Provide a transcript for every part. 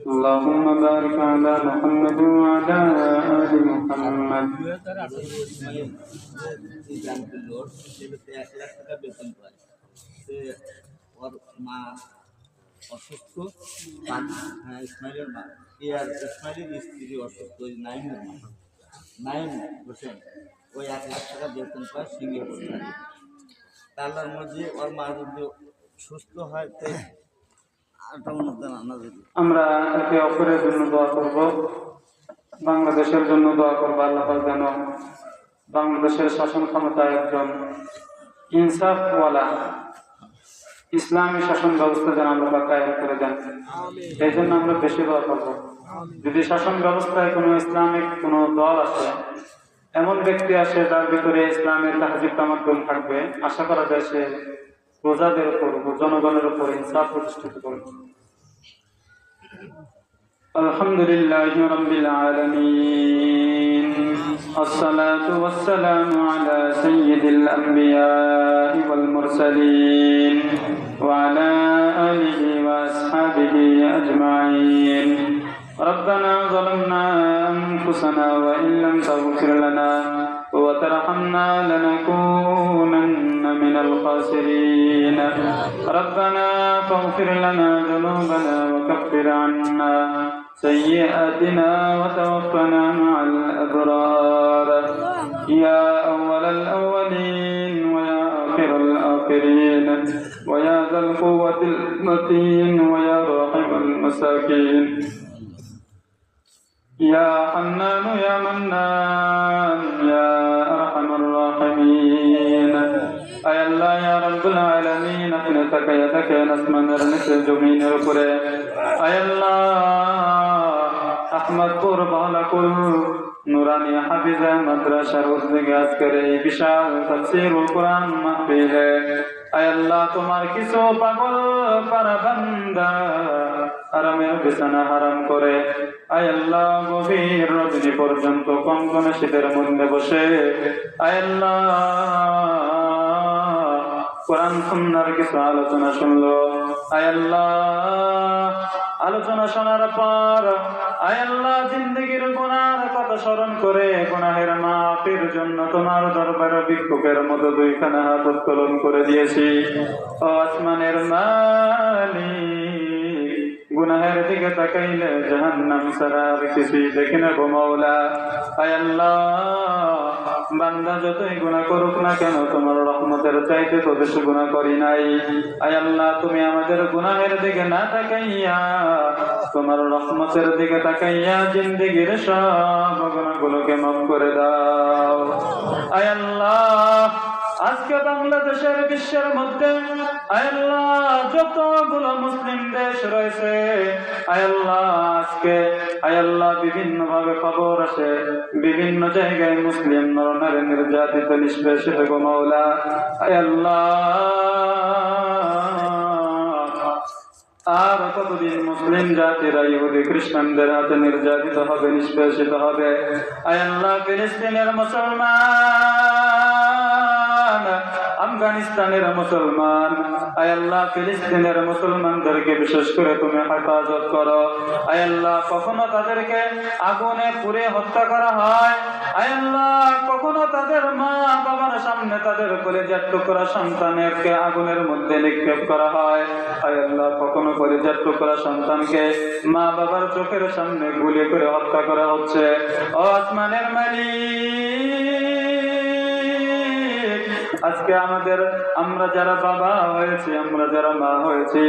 اللهم بارك على محمد وعلى آل محمد। অসুস্থ ইসমাইলের মা আর ইসমাইলের স্ত্রী অসুস্থ নাইম হোসেন ওই 1 লাখ টাকা বেতন পায় সিঙ্গাপুর থাকে। তার মধ্যে ওর মা যদি সুস্থ হয় আমরা একে অপরের জন্য দোয়া করব, বাংলাদেশের জন্য দোয়া করবো। আল্লাহ পাক যেন বাংলাদেশের শাসন ক্ষমতায় একজন ইনসাফওয়ালা ইসলামী শাসন ব্যবস্থা যেন আল্লাহ পাক কায়েম করে দেন, এই জন্য আমরা বেশি দোয়া করবো। যদি শাসন ব্যবস্থায় কোনো ইসলামিক কোনো দল আসে, এমন ব্যক্তি আসে তার ভিতরে ইসলামের তাহজিব তামাদ্দুন থাকবে, আশা করা যায় সে প্রজাদের উপর, জনগণের উপর ইনসাফ প্রতিষ্ঠিত করবে। আলহামদুলিল্লাহি রাব্বিল আলামিন, আসসালাতু ওয়াসসালামু আলা সাইয়্যিদিল আমবিয়া ওয়াল মুরসালিন ওয়া আলা আলিহি ওয়া আসহাবিহি আজমাইন। ربنا ظلمنا أنفسنا وإن لم تغفر لنا وترحمنا لنكونن من الخاسرين. ربنا فاغفر لنا ذنوبنا وكفر عنا سيئاتنا وتوفنا مع الأبرار. يا أول الأولين ويا آخر الآخرين ويا ذا القوة المتين ويا راحم المساكين. يا حنان يا منان يا أرحم الراحمين. أي الله يا رب العالمين, अपने तकयतक नस्मंदर निकल जमीन रुपरे. أي الله अहमदपुर बालाकुल নুরানি হাফিজা মাদ্রাসার উদ্যোগে আজকের এই বিশাল তাফসীরুল কোরআন মাহফিলে আয় আল্লাহ তোমার কিছু পাগল পারা বান্দা আরামের বিছানা হারাম করে আয় আল্লাহ গভীর রজনী পর্যন্ত কনকনে শীতের মধ্যে বসে আয় আল্লাহ কোরআন সুন্নাহর কিছু আলোচনা শুনলো। আয় আল্লাহ আলোচনা শোনার পর আয় আল্লাহ জিন্দেগির গুনার কথা স্মরণ করে গুনাহের মাফির জন্য তোমার দরবারে ভিক্ষুকের মতো দুইখানা হাত উত্তোলন করে দিয়েছি। ও আসমানের মালিক, গুনাহের দিকে তাকাইলে জাহান্নাম ছাড়া আর কিছুই দেখি না গো মাওলা। আয় আল্লাহ বান্দা যতই গুনাহ করুক না কেন তোমার রহমতের চাইতে তো বেশি গুনাহ করি নাই। আয় আল্লাহ তুমি আমাদের গুনাহের দিকে না তাকাইয়া তোমার রহমতের দিকে তাকাইয়া জিন্দেগির সব গুনাহগুলোকে মাফ করে দাও। আয় আল্লাহ আজকে বাংলাদেশের বিশ্বের মধ্যে আয় আল্লাহ যতগুলো মুসলিম দেশ রয়েছে আয় আল্লাহ আজকে আয় আল্লাহ বিভিন্ন ভাবে খবর আসে, বিভিন্ন জায়গায় মুসলিম নরনারী নির্যাতিত নিষ্পেষিত গো মাওলা। আয় আল্লাহ আর কতদিন মুসলিম জাতিরা ইহুদি খ্রিস্টানদের হাতে নির্যাতিত হবে, নিষ্পেষিত হবে। আয় আল্লাহ ফিলিস্তিনের মুসলমান, আফগানিস্তানের মুসলমান, আয় আল্লাহ ফিলিস্তিনের মুসলমানদেরকে বিশেষ করে তুমি হেফাজত করো। আয় আল্লাহ কখনো তাদেরকে আগুনে পুড়ে হত্যা করা হয়, আয় আল্লাহ কখনো তাদের মা বাবার সামনে তাদের কলিজার টুকরা সন্তানকে আগুনের মধ্যে নিক্ষেপ করা হয়। আয় আল্লাহ কখনো কলিজার টুকরা সন্তানকে মা বাবার চোখের সামনে গুলি করে হত্যা করা হচ্ছে। ও আসমানের মালিক, আজকে আমরা যারা বাবা হয়েছি, আমরা যারা মা হয়েছি,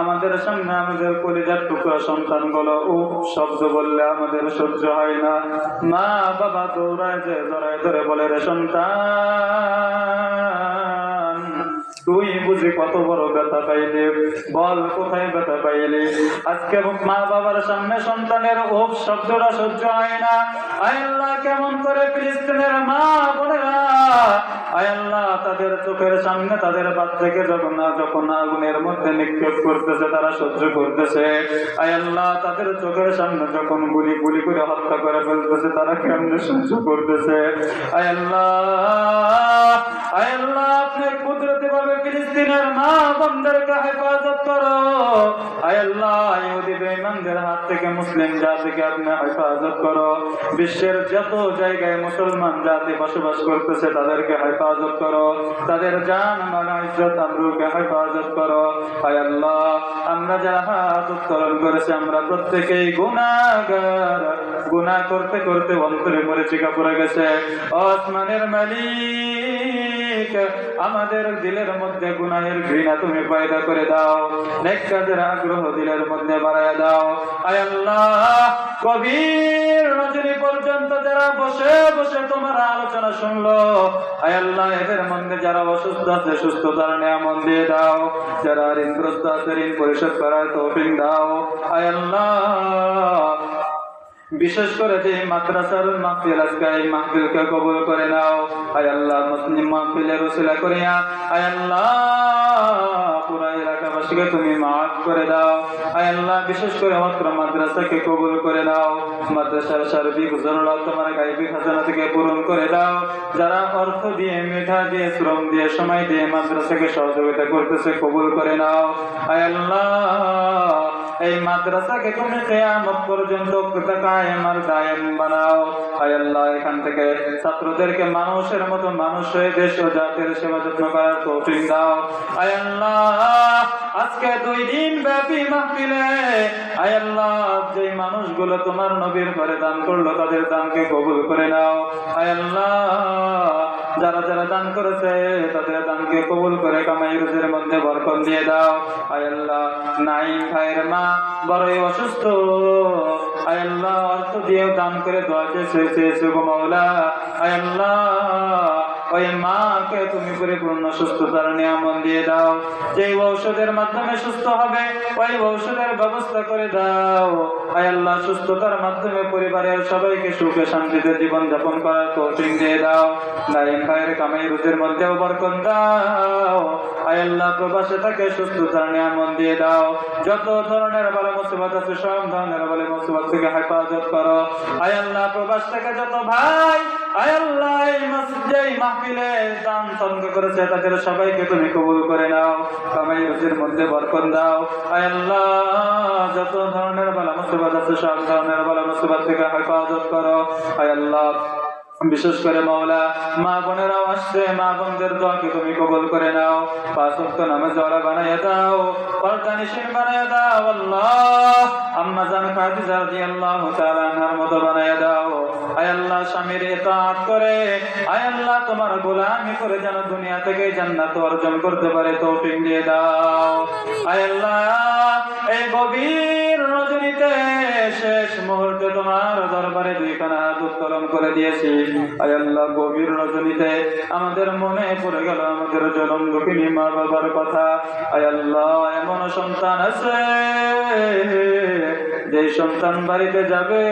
আমাদের সামনে আমাদের কলিজার টুকরা সন্তানগুলো শব্দ বললে আমাদের সহ্য হয় না। মা বাবা দৌড়ায় যে জড়ায় ধরে বলে রে সন্তান তুই বুঝি কত বড় ব্যথা পাইলি, বল কোথায় ব্যথা পাইলি। আজকে মা বাবার সামনে সন্তানের ওফ শব্দটা সহ্য হয় না। আয় আল্লাহ, কেমন করে ফিলিস্তিনের মা বোনেরা আয় আল্লাহ তাদের চোখের সামনে তাদের বাচ্চাকে যখন আগুনের মধ্যে নিক্ষেপ করতেছে তারা সহ্য করতেছে। আয় আল্লাহ, তাদের চোখের সামনে যখন গুলি গুলি করে হত্যা করে ফেলতেছে তারা কেমনে সহ্য করতেছে। আয় আল্লাহ, আয় আল্লাহ, আপনি কুদরতি ভাবে ফিলিস্তিনের মা বোনদেরকে হেফাজত করো। আয় আল্লাহ, ইহুদি বেঈমানদের হাত থেকে মুসলিম জাতিকে আপনি হেফাজত করো। বিশ্বের যত জায়গায় মুসলমান জাতি বসবাস করতেছে তাদেরকে হেফাজত করো, তাদের জান মাল ইজ্জত আবরুকে হেফাজত করো। আয় আল্লাহ, আমরা যারা হাত উত্তোলন করেছে আমরা প্রত্যেকেই গুনাহগার, গুনাহ করতে করতে অন্তরে মরিচিকা পড়ে গেছে। আসমানের মালিক, আমাদের দিলের মধ্যে গুনাহের ঘৃণা তুমি পয়দা করে দাও, নেক কাজের আগ্রহ দিলের মধ্যে বাড়ায় দাও। আয় আল্লাহ, গভীর রজনী পর্যন্ত যারা বসে বসে তোমার আলোচনা শুনলো, আয় আল্লাহ, এদের মধ্যে যারা অসুস্থ আছে সুস্থতার নিয়ামত দিয়ে দাও, যারা ঋণগ্রস্ত আছে ঋণ পরিশোধ করার তৌফিক দাও। আয় আল্লাহ, বিশেষ করে যে মাদ্রাসার মাহফিল আজকে এই মাহফিলকে কবুল করে নাও। আয় আল্লাহ, মুসলিম মাহফিলের উসিলা করিয়া আয় আল্লাহ পুরা এলাকাবাসীকে তুমি মাফ করে দাও। আয় আল্লাহ, বিশেষ করে মাত্র মাদ্রাসাকে কবুল করে নাও। মাদ্রাসার সার্বিক জরুরত তোমার গায়বী খাজানা থেকে পূরণ করে দাও। যারা অর্থ দিয়ে, মেধা দিয়ে, শ্রম দিয়ে, সময় দিয়ে মাদ্রাসাকে সহযোগিতা করতেছে কবুল করে নাও। আয় আল্লাহ, এই মাদ্রাসাকে তুমি কিয়ামত পর্যন্ত কায়েম আর দায়েম বানাও। আয় আল্লাহ, এখান থেকে ছাত্রদেরকে মানুষের মতো মানুষ হয়ে দেশ ও জাতির সেবা যত্ন করার তৌফিক দাও। আয় আল্লাহ, আজকে 2 দিন ব্যাপী মাহফিলে আয় আল্লাহ যে মানুষগুলো তোমার নবীর ঘরে দান করলো তাদের দানকে কবুল করে নাও। আয় আল্লাহ, যারা যারা দান করেছে তাদের দানকে কবুল করে কামাই রুজির মধ্যে বরকত দিয়ে দাও। আয় আল্লাহ, নাইম ভাইয়ের মা বড়ই অসুস্থ, আয় আল্লাহ অর্থ দিয়ে দান করে দোয়া চেয়েছে গো মাওলা। আয় আল্লাহ, ওই মাকে তুমি পরিপূর্ণ সুস্থতার নিয়ামত দিয়ে দাও। যে ঔষধের মাধ্যমে সুস্থ হবে ওই ঔষধের ব্যবস্থা করে দাও। আয় আল্লাহ, সুস্থতার মাধ্যমে পরিবারের সবাইকে সুখে শান্তিতে জীবন যাপন করার তৌফিক দিয়ে দাও। নাইম ভাইয়ের কামাই রুজির মধ্যেও বরকত দাও। আয় আল্লাহ, প্রবাসে থাকে সুস্থতার নিয়ামত দিয়ে দাও। যত ধরনের বালা মুসিবত আছে সব ধরনের বালা মুসিবত থেকে হেফাজত করো। আয় আল্লাহ, প্রবাস থেকে যত ভাই আয় আল্লাহ এই মসজিদে মাহফিলে দান সঙ্গ করেছে তাদের সবাইকে তুমি কবুল করে নাও, কামাই রুজির মধ্যে বরকত দাও। আয় আল্লাহ, যত ধরনের বালা মুসিবত আছে সব ধরনের বালা মুসিবত থেকে হেফাজত করো। আয় আল্লাহ, বিশেষ করে মাওলা মা বোনেরাও আসছে, মা বোনদের দোয়াকে তুমি কবুল করে নাও। 5 ওয়াক্ত নামাজ ওয়ালা বানাইয়া দাও, পর্দা নিশিন বানাইয়া দাও। আল্লাহ, আম্মা জান খাদিজা রাদিয়াল্লাহু তাআলা আনহার মতো বানাইয়া দাও। আয় আল্লাহ, স্বামীর ইতাআত করে আয় আল্লাহ তোমার গোলামি করে যেন দুনিয়া থেকে জান্নাত অর্জন করতে পারে তৌফিক দিয়ে দাও। আয় আল্লাহ, এই গভীর রজনীতে শেষ মুহূর্তে তোমার দরবারে 2 খানা হাত উত্তোলন করে দিয়েছি। আয় আল্লাহ, গভীর রজনীতে আমাদের মনে পড়ে গেল আমাদের জনম দুঃখিনী মা বাবার কথা। আয় আল্লাহ, এমন সন্তান আছে যে সন্তান বাড়িতে যাবে,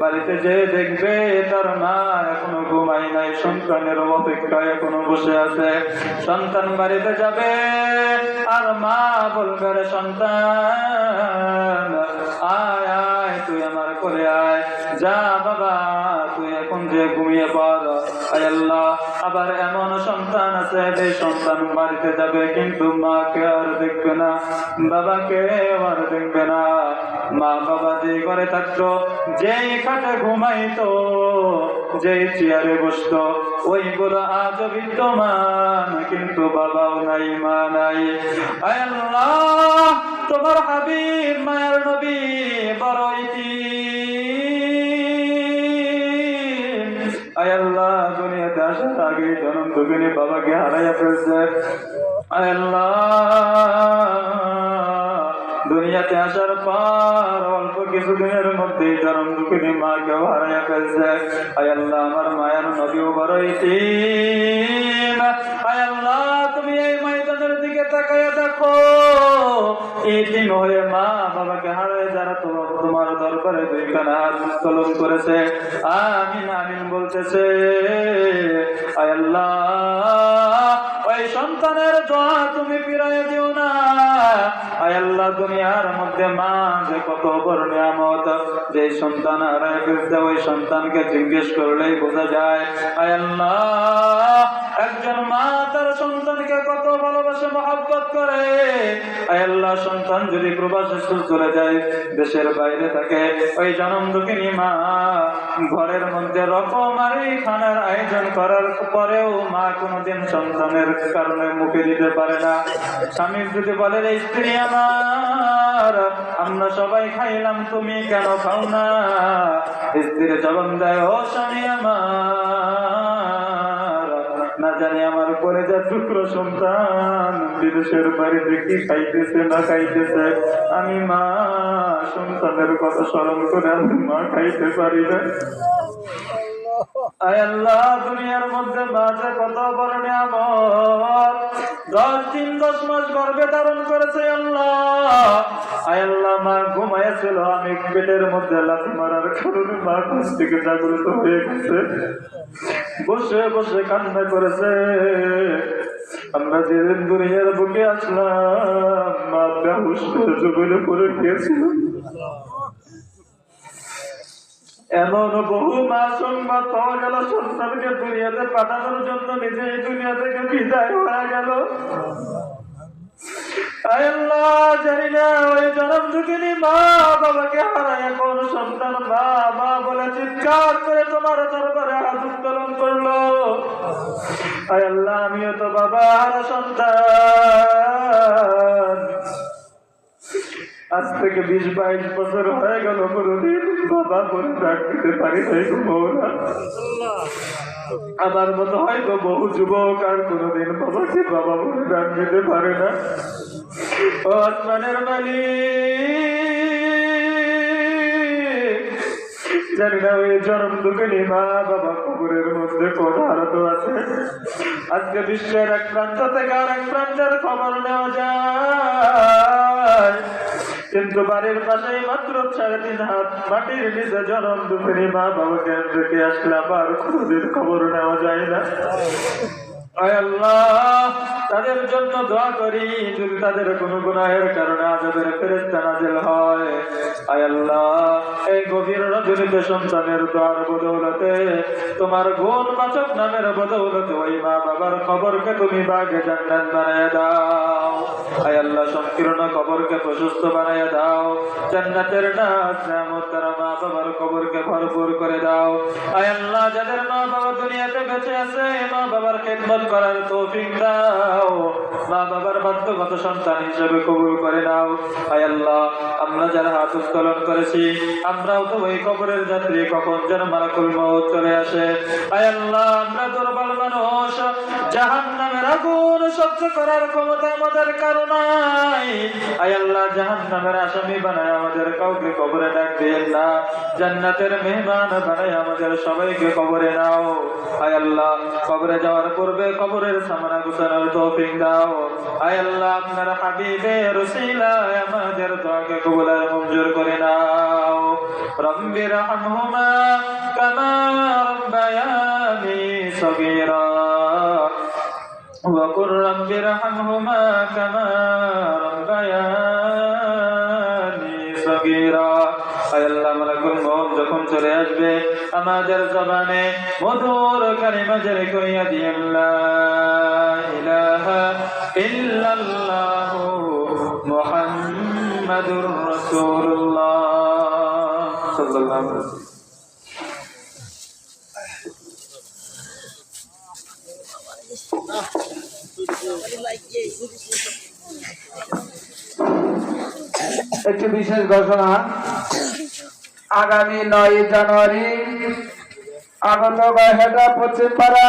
বাড়িতে যে দেখবে তার মা এখনো ঘুমাই নাই, সন্তানের অপেক্ষায় এখনো বসে আছে। সন্তান বাড়িতে যাবে আর মা বলবে রে সন্তান আয় আয় তুই আমার কোলে আয়, যা বাবা তুই এখন যে ঘুমিয়ে পড়। আয় আল্লাহ, আবার এমন সন্তান আছে যে সন্তান বাড়িতে যাবে কিন্তু মাকে আর দেখবে না, বাবাকে আর দেখবে না। মা বাবা যে ঘরে থাকতো, যেই খাটে ঘুমাইতো, যেই চেয়ারে বসতো, ওইগুলো আজ বিদ্যমান কিন্তু বাবাও নাই, মা নাই। আয় আল্লাহ, তোমার হাবিব মায়ের নবী বড় ইতিম। আয় আল্লাহ, দুনিয়াতে আসার আগে জনম দুঃখিনী বাবাকে হারাইয়া ফেলছে। আয় আল্লাহ, দুনিয়াতে আসার পর অল্প কিছুদিনের মধ্যেই চরম দুঃখিনী মাকেও হারাইয়া ফেলছে। আয় আল্লাহ, আমার মায়ের নবীও বড় ইতিম। আয় আল্লাহ, তুমি এই ময়দানের দিকে তাকাইয়া দেখো, ইতিম হয়ে মা বাবাকে হারায় যারা তোমার দরবারে দুইখানা হাত উত্তোলন করেছে, আমিন আমিন বলতেছে। আয় আল্লাহ, ওই সন্তানের দোয়া তুমি ফিরাইয়া দিও না। আয় আল্লাহ, দুনিয়ার মধ্যে মা যে কত বড় নিয়ামত, যে সন্তান হারায় ফেলছে ওই সন্তানকে জিজ্ঞেস করলেই বোঝা যায়। আয় আল্লাহ, একজন মা তার সন্তানকে কত ভালোবাসে, মহব্বত করে। আয় আল্লাহ, সন্তান যদি প্রবাসে চলে যায়, দেশের বাইরে থাকে, ওই জনম দুঃখিনী মা ঘরের মধ্যে রকমারি খানার আয়োজন করার পরেও মা কোনোদিন সন্তানের কারণে মুখে দিতে পারে না। স্বামী যদি বলে, এই স্ত্রী আমার, আমরা সবাই খাইলাম, তুমি কেন খাও না? স্ত্রীর জবাব দেয়, ও স্বামী আমার, না জানি আমার উপরে যা টুকরো সন্তান বিদেশের বাড়িতে কি খাইতেছে না খাইতেছে, আমি মা সন্তানের কথা স্মরণ করে আমি মা খাইতে পারি না। আয় আল্লাহ, দুনিয়ার মধ্যে মাঝে কত বড় নিয়ামত, 10 দিন 10 মাস গর্ভে ধারণ করেছে আল্লাহ। আয় আল্লাহ, মা ঘুমাইছিল, আমি পেটের মধ্যে লাথি মারার কারণে মা ঘুম থেকে জাগ্রত হয়ে গেছে, বসে বসে কান্না করেছে। আমরা যেদিন দুনিয়ার বুকে আসলাম, মা বেহুশ করে জমিনে পড়ে গিয়েছিল। এমন বহু মা সংবাদ পাওয়া গেল, সন্তানকে দুনিয়াতে পাঠানোর জন্য নিজে এই দুনিয়া থেকে বিদায় হয়ে গেল। আয় আল্লাহ, জানি না ওই জনম দুঃখিনী মা বাবাকে হারায় কোন সন্তান মা মা বলে চিৎকার করে তোমার দরবারে হাত উত্তোলন করলো। আয় আল্লাহ, আমিও তো বাবা হারা সন্তান, আজ থেকে 20-22 বছর হয়ে গেল, কোনদিন বাবা বলে ডাক দিতে পারি নাই গো মৌলা। আমার মতো হয়তো বহু যুবক আর কোনদিন বাবাকে বাবা বলে ডাক দিতে পারে না। ও আসমানের মালিক, জানি না ওই জনম দুঃখিনী মা বাবা কবরের মধ্যে কোন হারত আছে। আজকে বিশ্বের এক প্রান্ত থেকে আর এক প্রান্তের খবর নেওয়া যায়, কিন্তু বাড়ির পাশে মাত্র 3.5 হাত মাটির নিচে জনম দুঃখিনী মা বাবাকে রেখে আসলে আবার কোনদিন খবর নেওয়া যায় না। আয় আল্লাহ, তাদের জন্য দোয়া করি, যদি তাদের কোনো গুনাহের কারণে আযাবের ফেরেশতা নাযিল হয়, আয় আল্লাহ, এই গভীর রজনীতে সন্তানের দোয়ার বদৌলতে, তোমার গুণবাচক নামের বদৌলতে ওই মা বাবার কবরকে তুমি বাগে জান্নাত বানায় দাও। আয় আল্লাহ, সংকীর্ণ কবরকে প্রশস্ত বানায় দাও, জান্নাতের নাজ নেয়ামত দ্বারা মা বাবার কবরকে ভরপুর করে দাও। আয় আল্লাহ, যাদের মা বাবা দুনিয়াতে বেঁচে আছে, মা বাবার খেদমত করার তৌফিক দাও, মা বাবার বাধ্যগত সন্তান হিসেবে কবুল করে নাও। আয় আল্লাহ, আমরা যারা হাত উত্তোলন করেছি, আমরাও তো ওই কবরের যাত্রী, কখন যেন মালাকুল মউত চলে আসে। আয় আল্লাহ, আমরা দুর্বল মানুষ, জাহান্নামের আগুন সহ্য করার ক্ষমতা আমাদের কারো নাই। আয় আল্লাহ, জাহান্নামের আসামি বানায় আমাদের কাউকে কবরে ডাক দিয়েন না, জান্নাতের মেহমান বানায় আমাদের সবাইকে কবরে নাও। আয় আল্লাহ, কবরে যাওয়ার পূর্বে কবরের সামনা গুছানোর তৌফিক দাও। আয় আল্লাহ, আপনার হাবিবের উসিলায় আমাদের দোয়াকে কবুল আর মঞ্জুর করে নাও। রব্বির রহমহুমা কামা রব্বায়ানি সগীরা ওয়া কুর রব্বির রহমহুমা কামা রব্বায়ানি সগীরা। আয় আল্লাহ, মালাকুল মউত যখন চলে আসবে, আমাদের জবানে মধুর কালিমা জারি করিয়া দিয়েন, লা ইলাহা ইল্লাল্লাহ মুহাম্মাদুর রাসূলুল্লাহ সাল্লাল্লাহু আলাইহি ওয়াসাল্লাম। একটি বিশেষ ঘোষণা, আগামী 9 জানুয়ারি আগত গাইঘাটা পশ্চিমপাড়া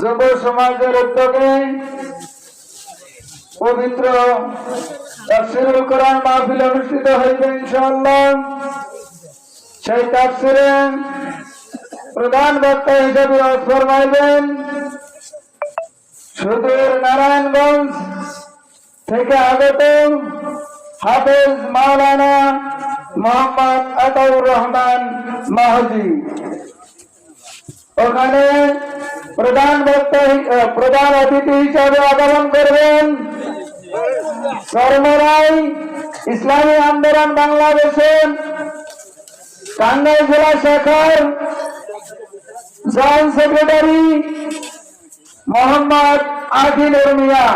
যুব সমাজের উদ্যোগে পবিত্র তাফসীরুল কোরআন মাহফিল অনুষ্ঠিত হইবে ইনশাআল্লাহ। সেই তাফসীরে প্রধান বক্তা হিসেবে ওয়াজ ফরমাইবেন সুদূর নারায়ণগঞ্জ থেকে আগত হাফেজ মাওলানা মোহাম্মদ আতাউর রহমান মাহজি। ওখানে প্রধান অতিথি হিসাবে আগমন করবেন চরমরাই ইসলামী আন্দোলন বাংলাদেশের টাঙ্গাইল জেলা শাখার জয়েন্ট সেক্রেটারি মোহাম্মদ আদিল মিয়া।